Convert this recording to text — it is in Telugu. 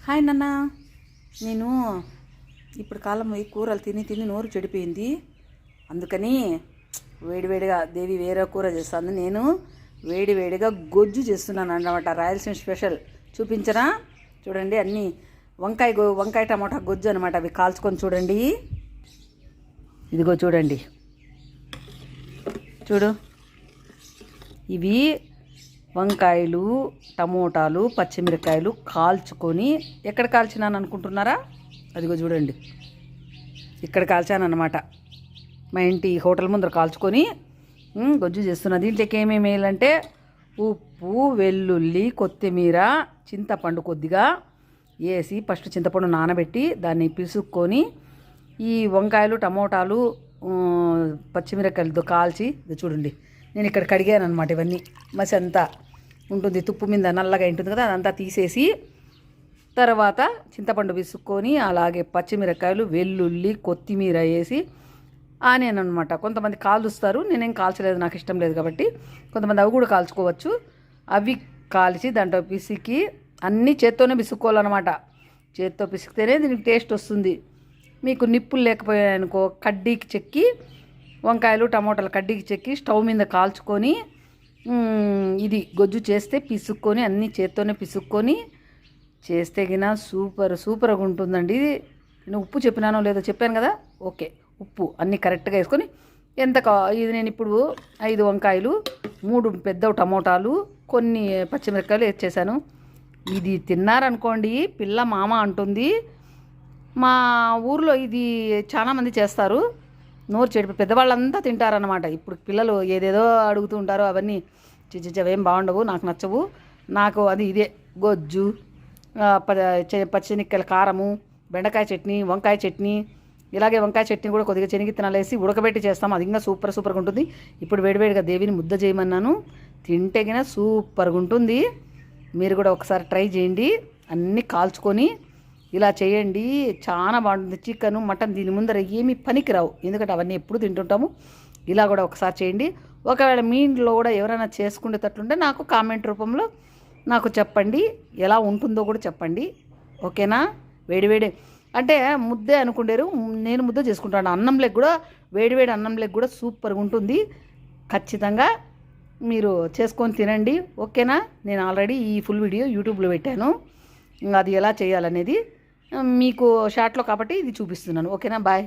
హాయ్ నాన్న. నేను ఇప్పుడు కాలం ఈ కూరలు తిని నోరు చెడిపోయింది. అందుకని వేడివేడిగా దేవి వేరే కూర చేస్తాను. నేను వేడివేడిగా గొజ్జు చేస్తున్నాను అన్నమాట. రాయలసీమ స్పెషల్ చూపించనా? చూడండి, అన్నీ వంకాయ టమాటా గొజ్జు అనమాట. అవి కాల్చుకొని చూడండి. ఇదిగో చూడండి, చూడు, ఇవి వంకాయలు, టమోటాలు, పచ్చిమిరకాయలు కాల్చుకొని ఎక్కడ కాల్చినాను అనుకుంటున్నారా? అదిగో చూడండి, ఇక్కడ కాల్చాను అన్నమాట. మా ఇంటి హోటల్ ముందర కాల్చుకొని గొజ్జు చేస్తున్నా. దీంట్లోకి ఏమేమి వేయాలంటే ఉప్పు, వెల్లుల్లి, కొత్తిమీర, చింతపండు కొద్దిగా వేసి ఫస్ట్ చింతపండు నానబెట్టి దాన్ని పిసుక్కొని ఈ వంకాయలు, టమోటాలు, పచ్చిమిరకాయలతో కాల్చి చూడండి. నేను ఇక్కడ కడిగాను అనమాట. ఇవన్నీ మసి అంతా ఉంటుంది, తుప్పు మీద నల్లగా ఉంటుంది కదా, అదంతా తీసేసి తర్వాత చింతపండు పిసుక్కొని అలాగే పచ్చిమిరకాయలు, వెల్లుల్లి, కొత్తిమీర వేసి ఆనియన్ అనమాట. కొంతమంది కాలుస్తారు, నేనేం కాల్చలేదు, నాకు ఇష్టం లేదు కాబట్టి. కొంతమంది అవి కూడా కాల్చుకోవచ్చు. అవి కాల్చి దాంట్లో పిసికి అన్నీ చేత్తోనే పిసుక్కోవాలన్నమాట. చేత్తో పిసికితేనే దీనికి టేస్ట్ వస్తుంది. మీకు నిప్పులు లేకపోయాయనుకో కడ్డీకి చెక్కి వంకాయలు, టమోటాలు కడ్డీకి చెక్కి స్టవ్ మీద కాల్చుకొని ఇది గొజ్జు చేస్తే పిసుక్కొని అన్నీ చేత్తోనే పిసుక్కొని చేస్తే గిన సూపర్గా ఉంటుందండి. నేను ఉప్పు చెప్పినానో లేదో చెప్పాను కదా, ఓకే. ఉప్పు అన్నీ కరెక్ట్గా వేసుకొని ఇది నేను ఇప్పుడు 5 వంకాయలు, 3 పెద్ద టమోటాలు, కొన్ని పచ్చిమిరపకాయలు వేసేసాను. ఇది తిన్నారనుకోండి పిల్ల మామ అంటుంది. మా ఊర్లో ఇది చాలామంది చేస్తారు. నోరు చెడిపి పెద్దవాళ్ళంతా తింటారనమాట. ఇప్పుడు పిల్లలు ఏదేదో అడుగుతూ ఉంటారో అవన్నీ అవేం బాగుండవు, నాకు నచ్చవు. నాకు అది ఇదే గొజ్జు, పచ్చిమిరపకాయల కారము, బెండకాయ చట్నీ, వంకాయ చట్నీ. ఇలాగే వంకాయ చట్నీ కూడా కొద్దిగా శనగిత్తనాలు వేసి ఉడకబెట్టి చేస్తాం. అది ఇంకా సూపర్గా ఉంటుంది. ఇప్పుడు వేడివేడిగా దేవిని ముద్ద చేయమన్నాను. తింటేగిన సూపర్గా ఉంటుంది. మీరు కూడా ఒకసారి ట్రై చేయండి. అన్నీ కాల్చుకొని ఇలా చేయండి, చాలా బాగుంటుంది. చికెను, మటన్ దీని ముందర ఏమీ పనికిరావు, ఎందుకంటే అవన్నీ ఎప్పుడు తింటుంటాము. ఇలా కూడా ఒకసారి చేయండి. ఒకవేళ మీ ఇంట్లో కూడా ఎవరైనా చేసుకునేటట్లుంటే నాకు కామెంట్ రూపంలో నాకు చెప్పండి, ఎలా ఉంటుందో కూడా చెప్పండి. ఓకేనా? వేడివేడి అంటే ముద్దే అనుకుంటారు, నేను ముద్ద చేసుకుంటాను. అన్నంలోకి కూడా వేడివేడి అన్నంలోకి కూడా సూపర్గా ఉంటుంది. ఖచ్చితంగా మీరు చేసుకొని తినండి. ఓకేనా? నేను ఆల్రెడీ ఈ ఫుల్ వీడియో యూట్యూబ్లో పెట్టాను. అది ఎలా చేయాలనేది మీకు షార్ట్లో కాబట్టి ఇది చూపిస్తున్నాను. ఓకేనా? బాయ్.